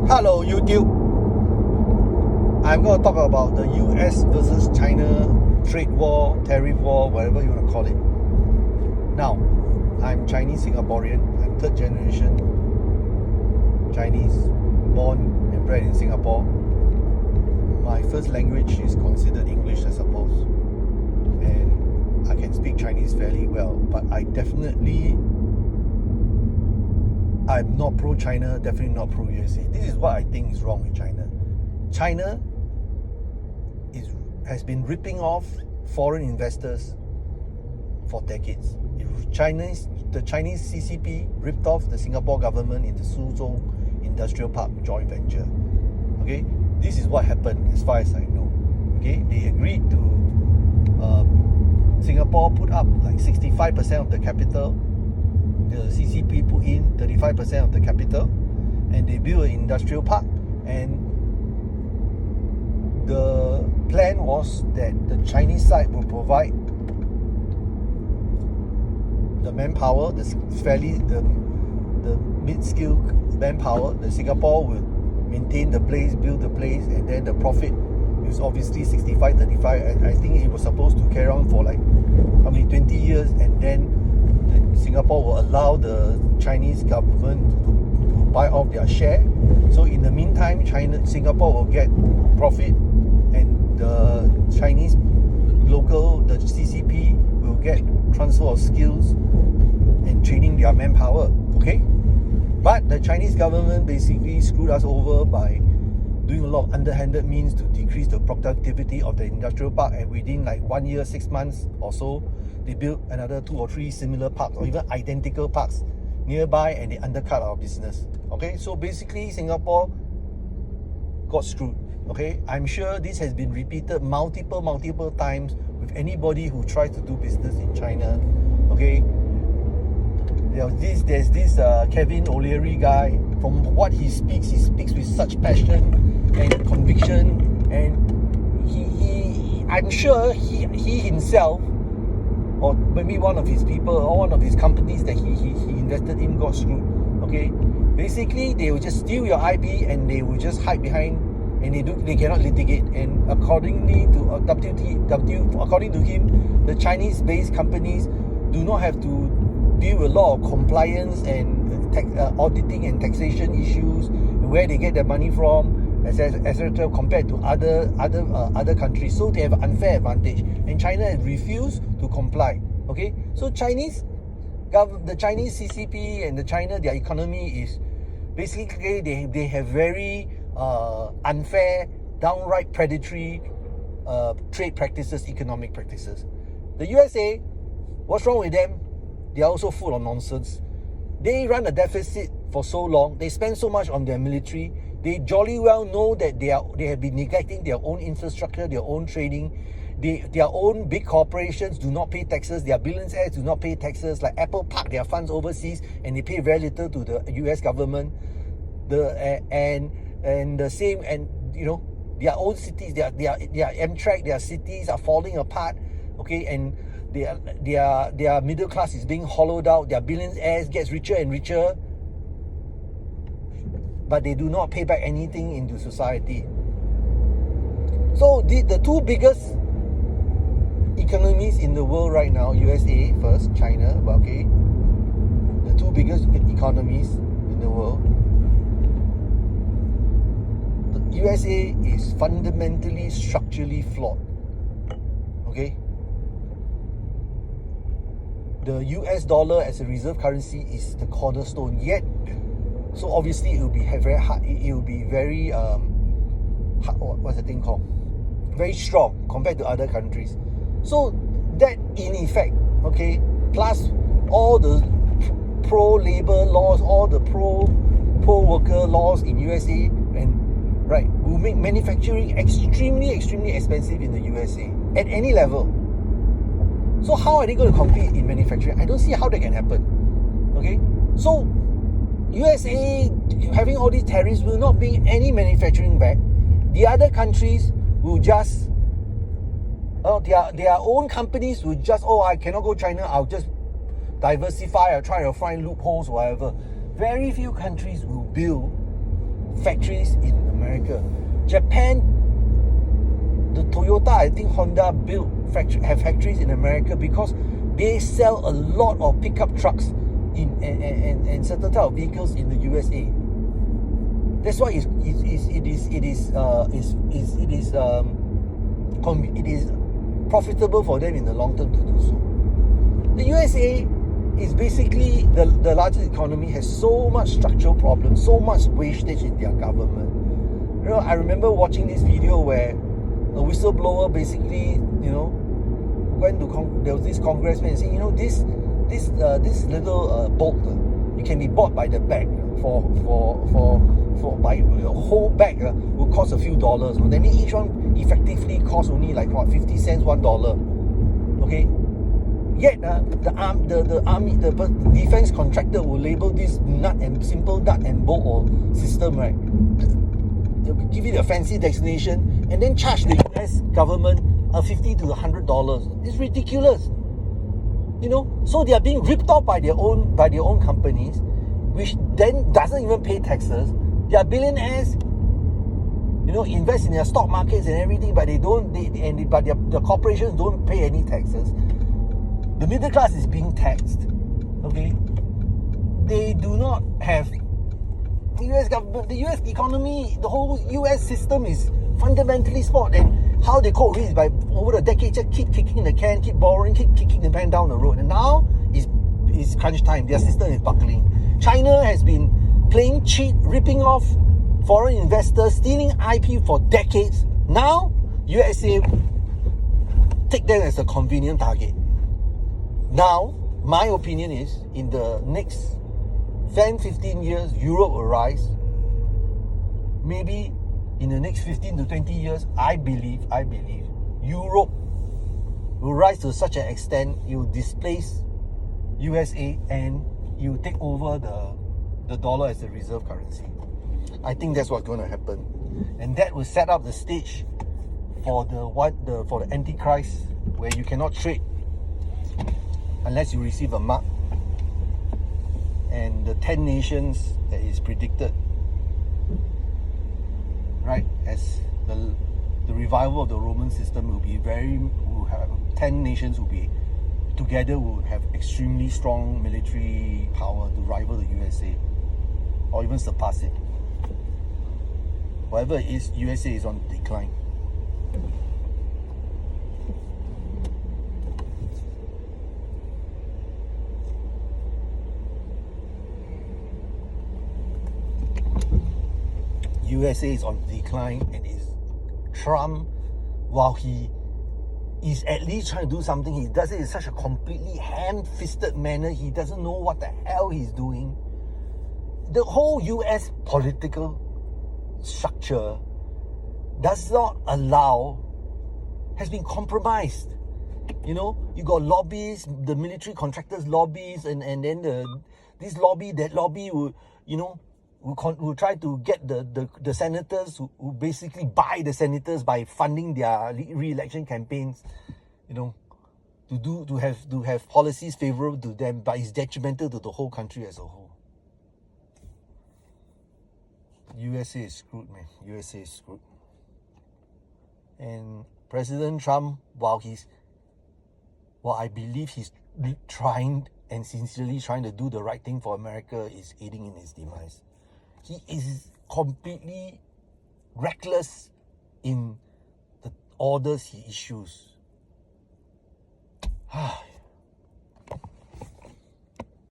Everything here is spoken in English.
Hello YouTube. I'm going to talk about the US versus China trade war, tariff war, whatever you want to call it. Now, I'm Chinese Singaporean. I'm third generation Chinese, born and bred in Singapore. My first language is considered English, I suppose. And I can speak Chinese fairly well, but I'm not pro-China, definitely not pro-USA. This is what I think is wrong with China. China has been ripping off foreign investors for decades. The Chinese CCP ripped off the Singapore government in the Suzhou Industrial Park joint venture. Okay, this is what happened as far as I know. Okay, they agreed to Singapore put up like 65% of the capital. The CCP put in 35% of the capital, and they built an industrial park. And the plan was that the Chinese side will provide the manpower, the mid-skilled manpower. The Singapore will maintain the place, build the place, and then the profit is obviously 65-35. I think it was supposed to carry on for like 20 years, and then Singapore will allow the Chinese government to buy off their share. So in the meantime, Singapore will get profit, and the Chinese the CCP will get transfer of skills and training their manpower. Okay, but the Chinese government basically screwed us over by doing a lot of underhanded means to decrease the productivity of the industrial park, and within like 1 year, 6 months or so, they built another 2 or 3 similar parks or even identical parks nearby, and they undercut our business. Okay, so basically Singapore got screwed. Okay, I'm sure this has been repeated multiple times with anybody who tries to do business in China. Okay, there's this Kevin O'Leary guy. From what he speaks with such passion and conviction, and I'm sure he himself, or maybe one of his people or one of his companies that he invested in, got screwed. Okay, basically they will just steal your IP and they will just hide behind, and they cannot litigate. And accordingly to according to him, the Chinese-based companies do not have to deal with a lot of compliance and auditing and taxation issues, where they get their money from, etc., compared to other countries. So they have an unfair advantage, and China has refused to comply. Okay, so the Chinese CCP and their economy is basically they have very unfair, downright predatory trade practices, economic practices. The USA, what's wrong with them? They are also full of nonsense. They run a deficit for so long. They spend so much on their military. They jolly well know that they have been neglecting their own infrastructure, their own training. Their own big corporations do not pay taxes. Their billionaires do not pay taxes. Like Apple park their funds overseas, and they pay very little to the US government. And the same, and their own cities, their Amtrak, their cities are falling apart. Okay, and their middle class is being hollowed out. Their billionaires gets richer and richer, but they do not pay back anything into society. So the two biggest economies in the world right now, USA first, China, okay, the two biggest economies in the world, the USA is fundamentally, structurally flawed. Okay, the US dollar as a reserve currency is the cornerstone. Yet, so obviously it will be very hard. It will be very what's the thing called? Very strong compared to other countries. So that in effect, okay, plus all the pro-labor laws, all the pro-worker laws in USA, and right, will make manufacturing extremely expensive in the USA at any level. So how are they going to compete in manufacturing? I don't see how that can happen. Okay, so USA having all these tariffs will not bring any manufacturing back. The other countries will just their own companies will just, I cannot go China, I'll just diversify or try to find loopholes, whatever. Very few countries will build factories in America. Japan, the Toyota, I think Honda have factories in America because they sell a lot of pickup trucks and certain type of vehicles in the USA. That's why it is profitable for them in the long term to do so. The USA is basically the largest economy, has so much structural problems, so much wastage in their government. You know, I remember watching this video where a whistleblower basically, you know, went to there was this congressman saying, you know, this little bolt, it can be bought by the bag by a whole bag will cost a few dollars. That means each one effectively costs only like what, 50 cents, $1. Okay. Yet the army, the defense contractor will label this simple nut and bolt or system, right? They'll give it a fancy designation and then charge the US government $50 to $100. It's ridiculous. You know, so they are being ripped off by their own companies, which then doesn't even pay taxes. They are billionaires, you know, invest in their stock markets and everything, but the corporations don't pay any taxes. The middle class is being taxed. Okay, they do not have the US government, the US economy, the whole US system is fundamentally flawed. And how they cope with it is by over the decade just keep kicking the can, keep borrowing, keep kicking the can down the road. And now is crunch time. Their system is buckling. China has been playing cheat, ripping off foreign investors, stealing IP for decades. Now USA take them as a convenient target. Now, my opinion is in the next 10-15 years, Europe will rise. Maybe in the next 15 to 20 years, I believe Europe will rise to such an extent it will displace USA and it will take over the dollar as the reserve currency. I think that's what's going to happen, and that will set up the stage for the Antichrist, where you cannot trade unless you receive a mark. And the 10 nations that is predicted, right, as the revival of the Roman system will have 10 nations will be together, will have extremely strong military power to rival the USA or even surpass it. Whatever it is, USA is on decline. USA is on decline, and is Trump, while he is at least trying to do something, he does it in such a completely ham-fisted manner. He doesn't know what the hell he's doing. The whole US political structure does not has been compromised. You know, you got lobbies, the military contractors lobbies, and then that lobby will, you know, will try to get the senators who basically buy the senators by funding their re-election campaigns, you know, to have policies favorable to them, but it's detrimental to the whole country as a whole. USA is screwed, man. USA is screwed. And President Trump, while I believe he's trying and sincerely trying to do the right thing for America, is aiding in his demise. He is completely reckless in the orders he issues.